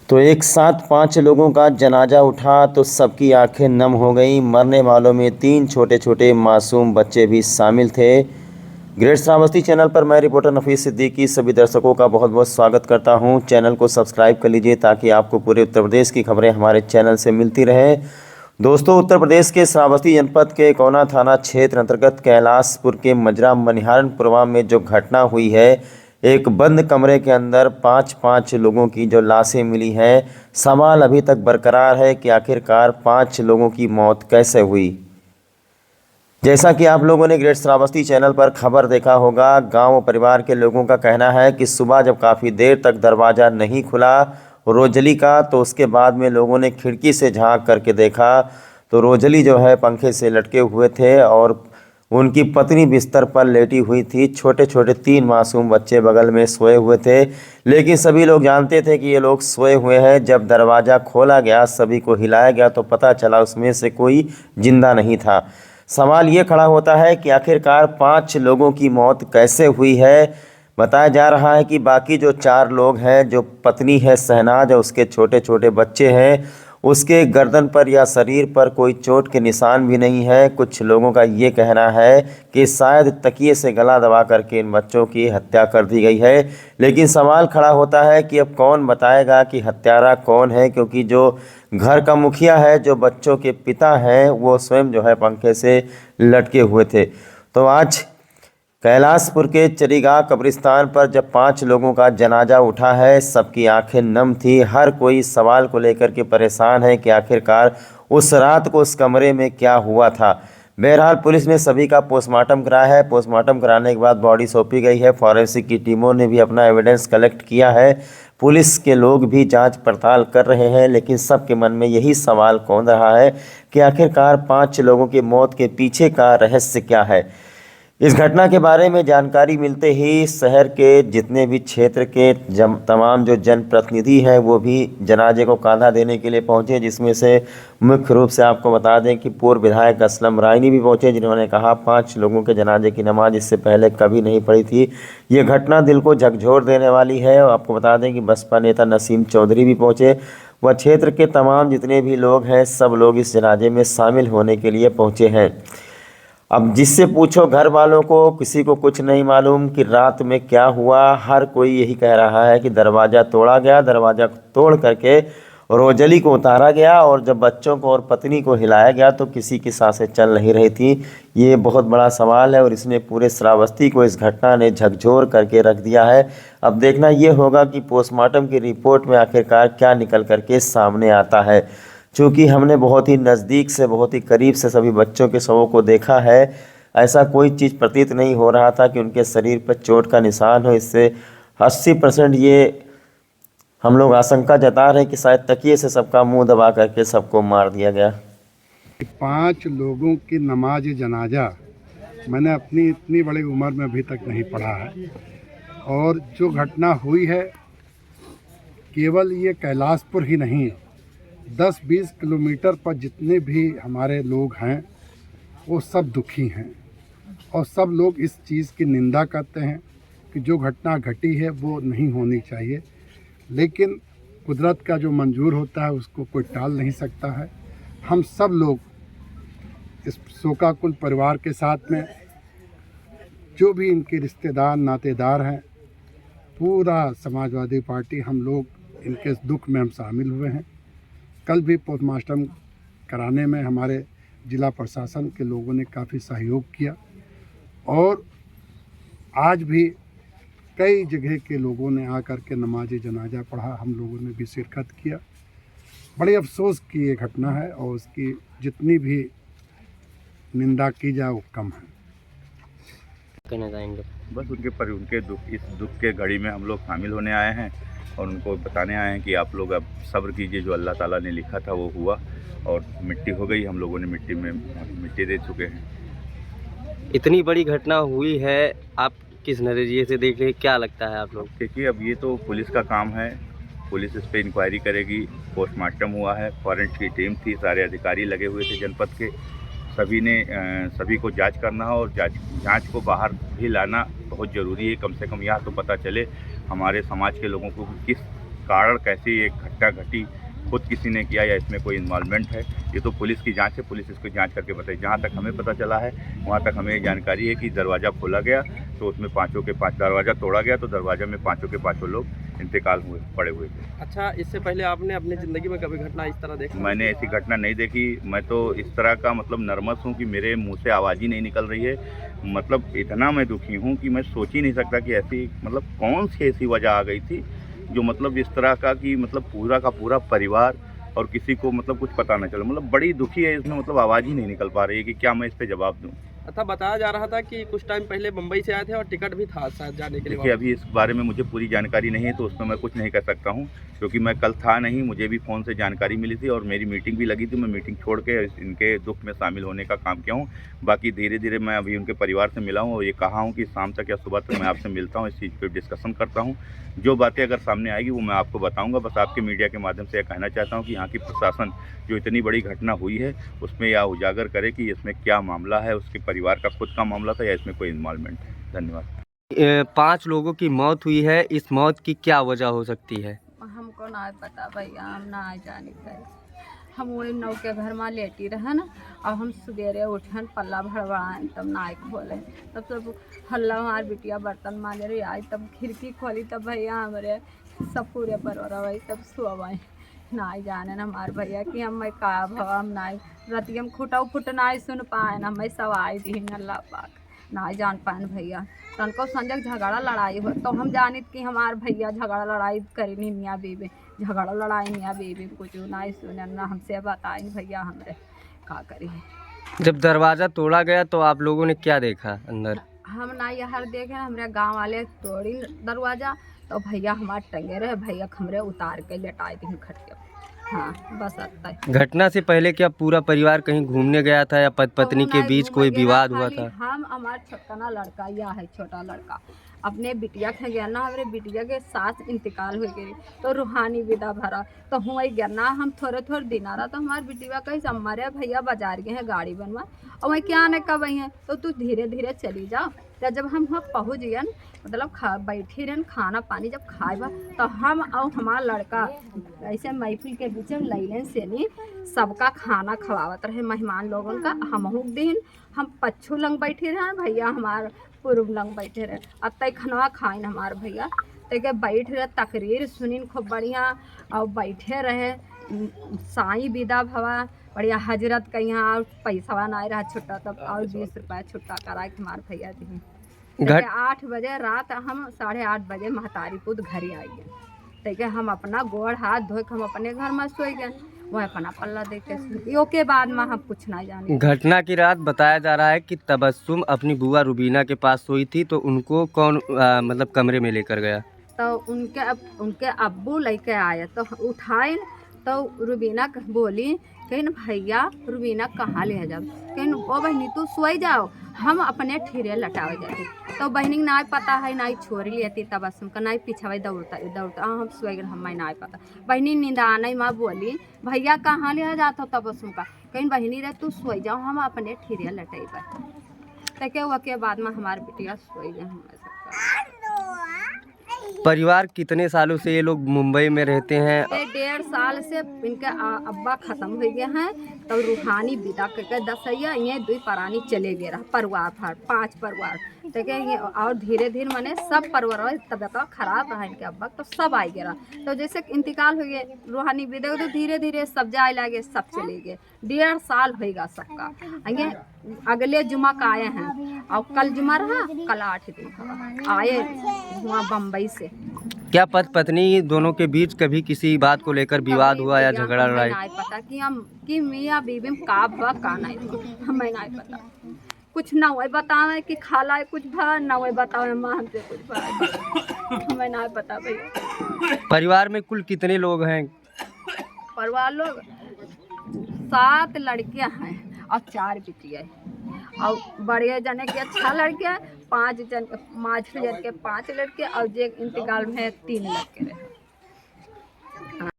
तो एक साथ 5 लोगों का जनाजा उठा तो सबकी आंखें नम हो गईं। मरने वालों में 3 छोटे-छोटे मासूम बच्चे भी शामिल थे। ग्रेट श्रावस्ती चैनल पर मैं रिपोर्टर नफीस सिद्दीकी सभी दर्शकों का बहुत-बहुत स्वागत करता हूं। चैनल को सब्सक्राइब कर लीजिए ताकि आपको पूरे उत्तर प्रदेश की खबरें हमारे चैनल से मिलती रहें। दोस्तों, उत्तर प्रदेश के श्रावस्ती जनपद के कोना थाना क्षेत्र अंतर्गत कैलाशपुर के मजरा मनिहारनपुरवा में जो घटना हुई है, एक बंद कमरे के अंदर 5-5 लोगों की जो लाशें मिली हैं। सवाल अभी तक बरकरार है कि आखिरकार 5 लोगों की मौत कैसे हुई। जैसा कि आप लोगों ने ग्रेट श्रावस्ती चैनल पर खबर देखा होगा, गांव परिवार के लोगों का कहना है कि सुबह जब काफ़ी देर तक दरवाज़ा नहीं खुला रोजली का, तो उसके बाद में लोगों ने खिड़की से झांक करके देखा तो रोजली जो है पंखे से लटके हुए थे और उनकी पत्नी बिस्तर पर लेटी हुई थी। छोटे छोटे 3 मासूम बच्चे बगल में सोए हुए थे, लेकिन सभी लोग जानते थे कि ये लोग सोए हुए हैं। जब दरवाज़ा खोला गया, सभी को हिलाया गया तो पता चला उसमें से कोई जिंदा नहीं था। सवाल ये खड़ा होता है कि आखिरकार 5 लोगों की मौत कैसे हुई है। बताया जा रहा है कि बाकी जो 4 लोग हैं, जो पत्नी है शहनाज और उसके छोटे छोटे बच्चे हैं, उसके गर्दन पर या शरीर पर कोई चोट के निशान भी नहीं है। कुछ लोगों का ये कहना है कि शायद तकिए से गला दबा करके इन बच्चों की हत्या कर दी गई है। लेकिन सवाल खड़ा होता है कि अब कौन बताएगा कि हत्यारा कौन है, क्योंकि जो घर का मुखिया है, जो बच्चों के पिता हैं, वो स्वयं जो है पंखे से लटके हुए थे। तो आज कैलाशपुर के चरीगाह कब्रिस्तान पर जब 5 लोगों का जनाजा उठा है, सबकी आंखें नम थी। हर कोई सवाल को लेकर के परेशान है कि आखिरकार उस रात को उस कमरे में क्या हुआ था। बहरहाल पुलिस ने सभी का पोस्टमार्टम कराया है। पोस्टमार्टम कराने के बाद बॉडी सौंपी गई है। फॉरेंसिक की टीमों ने भी अपना एविडेंस कलेक्ट किया है। पुलिस के लोग भी जांच पड़ताल कर रहे हैं, लेकिन सबके मन में यही सवाल कौन रहा है कि आखिरकार 5 लोगों की मौत के पीछे का रहस्य क्या है। इस घटना के बारे में जानकारी मिलते ही शहर के जितने भी क्षेत्र के तमाम जो जनप्रतिनिधि हैं, वो भी जनाजे को कांधा देने के लिए पहुंचे, जिसमें से मुख्य रूप से आपको बता दें कि पूर्व विधायक असलम रायनी भी पहुंचे, जिन्होंने कहा 5 लोगों के जनाजे की नमाज इससे पहले कभी नहीं पड़ी थी। ये घटना दिल को झकझोर देने वाली है। और आपको बता दें कि बसपा नेता नसीम चौधरी भी पहुँचे। वह क्षेत्र के तमाम जितने भी लोग हैं, सब लोग इस जनाजे में शामिल होने के लिए पहुँचे हैं। अब जिससे पूछो घर वालों को, किसी को कुछ नहीं मालूम कि रात में क्या हुआ। हर कोई यही कह रहा है कि दरवाज़ा तोड़ा गया, दरवाज़ा तोड़ करके रोजली को उतारा गया और जब बच्चों को और पत्नी को हिलाया गया तो किसी की सांसें चल नहीं रही थी। ये बहुत बड़ा सवाल है और इसने पूरे श्रावस्ती को इस घटना ने झकझोर करके रख दिया है। अब देखना ये होगा कि पोस्टमार्टम की रिपोर्ट में आखिरकार क्या निकल करके सामने आता है। चूँकि हमने बहुत ही नज़दीक से, बहुत ही करीब से सभी बच्चों के शवों को देखा है, ऐसा कोई चीज़ प्रतीत नहीं हो रहा था कि उनके शरीर पर चोट का निशान हो। इससे 80% ये हम लोग आशंका जता रहे हैं कि शायद तकिए से सबका मुंह दबा करके सबको मार दिया गया। 5 लोगों की नमाज जनाजा मैंने अपनी इतनी बड़ी उम्र में अभी तक नहीं पढ़ा है। और जो घटना हुई है, केवल ये कैलाशपुर ही नहीं, 10-20 किलोमीटर पर जितने भी हमारे लोग हैं वो सब दुखी हैं और सब लोग इस चीज़ की निंदा करते हैं कि जो घटना घटी है वो नहीं होनी चाहिए। लेकिन कुदरत का जो मंजूर होता है उसको कोई टाल नहीं सकता है। हम सब लोग इस शोकाकुल परिवार के साथ में, जो भी इनके रिश्तेदार नातेदार हैं, पूरा समाजवादी पार्टी, हम लोग इनके दुख में हम शामिल हुए हैं। कल भी पोस्टमार्टम कराने में हमारे जिला प्रशासन के लोगों ने काफ़ी सहयोग किया और आज भी कई जगह के लोगों ने आकर के नमाज जनाजा पढ़ा, हम लोगों ने भी शिरकत किया। बड़े अफसोस की ये घटना है और उसकी जितनी भी निंदा की जाए वो कम है। कहना चाहेंगे? बस उनके इस दुख के घड़ी में हम लोग शामिल होने आए हैं और उनको बताने आए हैं कि आप लोग अब सब्र कीजिए, जो अल्लाह ताला ने लिखा था वो हुआ और मिट्टी हो गई। हम लोगों ने मिट्टी दे चुके हैं। इतनी बड़ी घटना हुई है, आप किस नज़रिए से देख रहे हैं, क्या लगता है आप लोग? देखिए, अब ये तो पुलिस का काम है, पुलिस इस पर इंक्वायरी करेगी। पोस्टमार्टम हुआ है, फॉरेंसिक की टीम थी, सारे अधिकारी लगे हुए थे जनपद के, सभी को जांच करना है और जांच को बाहर भी लाना बहुत ज़रूरी है। कम से कम यहाँ तो पता चले हमारे समाज के लोगों को किस कारण कैसे ये घटना घटना घटी खुद किसी ने किया या इसमें कोई इन्वॉल्वमेंट है, ये तो पुलिस की जांच है। पुलिस इसको जांच करके बताए। जहाँ तक हमें पता चला है वहाँ तक हमें जानकारी है कि दरवाज़ा खोला गया तो उसमें पाँचों के पाँच, दरवाज़ा तोड़ा गया तो दरवाज़ा में पाँचों के पाँचों लोग इंतकाल हुए पड़े हुए थे। अच्छा, इससे पहले आपने अपनी ज़िंदगी में कभी घटना इस तरह देखी? मैंने ऐसी घटना नहीं देखी। मैं तो इस तरह का मतलब नर्वस हूँ कि मेरे मुंह से आवाज़ ही नहीं निकल रही है। मतलब इतना मैं दुखी हूँ कि मैं सोच ही नहीं सकता कि ऐसी मतलब कौन सी ऐसी वजह आ गई थी जो मतलब इस तरह का कि मतलब पूरा का पूरा परिवार और किसी को मतलब कुछ पता न चले। मतलब बड़ी दुखी है इसमें, मतलब आवाज़ ही नहीं निकल पा रही है कि क्या मैं इस पर जवाब दूँ। अच्छा, बताया जा रहा था कि कुछ टाइम पहले मुंबई से आए थे और टिकट भी था शायद जाने के लिए। देखिए अभी इस बारे में मुझे पूरी जानकारी नहीं है तो उसमें मैं कुछ नहीं कर सकता हूँ, क्योंकि मैं कल था नहीं। मुझे भी फ़ोन से जानकारी मिली थी और मेरी मीटिंग भी लगी थी। मैं मीटिंग छोड़ के इनके दुख में शामिल होने का काम किया हूँ। बाकी धीरे धीरे मैं अभी उनके परिवार से मिला हूँ और ये कहा हूँ कि शाम तक या सुबह तक मैं आपसे मिलता हूँ, इस चीज़ पर डिस्कशन करता हूँ। जो बातें अगर सामने आएगी वो मैं आपको बताऊँगा। बस आपके मीडिया के माध्यम से यह कहना चाहता हूँ कि यहाँ की प्रशासन जो इतनी बड़ी घटना हुई है उसमें यह उजागर करे कि इसमें क्या मामला है, उसके परिवार का खुद का मामला था या इसमें कोई इन्वॉल्वमेंट है। धन्यवाद। 5 लोगों की मौत हुई है, इस मौत की क्या वजह हो सकती है? हमको ना पता भैया, हम ना जाने का। हम वही नौ के घर में लेटी रहे ना, और हम सवेरे उठन पल्ला भड़बड़ाएं तब नायक बोले, तब सब हल्ला, हमार बिटिया बर्तन मांजे रही आई, तब खिड़की खोली तब भैया हमारे सब पूरे परवरा भाई तब सोवाई ना जाने ना हमार भैया कि हम का भवा हम ना रतिया हम खुटा फुट ना सुन पाए ना, मैं सवाई दी अल्लाह पाक ना जान पाए भैया। तनको संजक झगड़ा लड़ाई हो तो हम जानित कि हमार भैया झगड़ा लड़ाई करी नहीं, मियाँ बीबी झगड़ा लड़ाई, मियाँ बीबी कुछ ना सुने ना हमसे बताई भैया हमरे का करी। जब दरवाज़ा तोड़ा गया तो आप लोगों ने क्या देखा अंदर? हम ना यहर देखे ना, हमारे गांव वाले तोड़ी दरवाज़ा तो भैया हमारे टंगे रहे, भैया हमरे उतार के लेटाए दी खटिया। हाँ बस आता है। घटना से पहले क्या पूरा परिवार कहीं घूमने गया था या पत्नी के बीच कोई विवाद हुआ था? हम हमारा छोटा लड़का या है छोटा लड़का अपने बिटिया के गया ना, हमारे बिटिया के साथ इंतकाल हो गई तो रूहानी विदा भरा तो हुआ गया ना। हम थोड़े थोड़े दिन आ रहा तो हमारे बिटिया कहीं हमारे भैया बाजार गए हैं गाड़ी बनवा, और वहीं क्या आने कब आई हैं तो तू धीरे धीरे चली जाओ। तो जब हम वहाँ पहुँच गए मतलब बैठी रहन खाना पानी जब खाए तो हम और हमारा लड़का ऐसे महफिल के बीच में लैलन से नहीं सबका खाना खवावत रहे मेहमान लोगों का। हम दिन हम पच्छू लंग बैठे रहे, भैया हमारे पूर्व लंग बैठे रहे, अब तक खनवा खाइन हमारे भैया तक बैठ रहे, तकरीर सुनिन खूब बढ़िया और बैठे रहे। साईं विदा भवा बढ़िया हजरत का यहाँ पैसा ना रहा छुट्टा तब और 20 रुपया छुट्टा करा के हमारे भैया दी। 8 बजे रात हम 8:30 बजे महतारी पुत घर आई गए, तक हम अपना गोड़ हाथ धो हम अपने घर में सोए गए, वह अपना पल्ला देखे यो के बाद में हम कुछ ना जाने। घटना की रात बताया जा रहा है कि तबस्सुम अपनी बुआ रुबीना के पास सोई थी तो उनको कौन मतलब कमरे में लेकर गया? तो उनके अब्बू लेके आए तो उठाए तो रुबीना बोली कहीं भैया रुबीना कहाँ ले जाओ, कहीं ओ बहनी तू सोई जाओ हम अपने ठेरे लटावे जाते। तो बहनी ना पता है ना छोड़ लेती तबस्सुम का ना पीछे दौड़ता हम सोए गए हम ना पता। बहनी नींद आने माँ बोली भैया कहाँ ले जाता तबस्सुम का, कहीं बहनी रे तू सोई जाओ हम अपने ठेरे लटेबे। तो के बाद में हमारे बिटिया सोई गए। परिवार कितने सालों से ये लोग मुंबई में रहते हैं? 1.5 साल से इनके अब्बा खत्म हो गए हैं तब रूहानी विदा करके 10 ये 2 परानी चले गए रहा परिवार भर 5 परिवार देखे ये और धीरे धीरे मैंने सब परिवार तबियत खराब रहा इनके अब्बा तो सब आ गया। तो जैसे इंतकाल हो गए रूहानी विदा तो धीरे धीरे सब जाए लगे सब चले गए। 1.5 साल होगा सबका। ये अगले जुमा का आए हैं और कल जुमा रहा कल 8 दिन आए वहाँ बम्बई से। क्या पत्नी दोनों के बीच कभी किसी बात को लेकर विवाद हुआ या झगड़ा लड़ाई? नहीं पता कि हम कि मियाँ बीबी का भा का नहीं हमें नहीं पता कुछ ना हुआ बतावे कि खाला कुछ भा ना हुआ बतावे माँ हमसे कुछ भा हमें नहीं पता भैया। परिवार में कुल कितने लोग हैं? परिवार लोग 7 लड़कियां हैं और 4 बिटिया है और बड़े जने के 6 लड़के हैं, 5 जन 5 जन के 5 लड़के और जे इंतकाल में 3 लड़के रहे।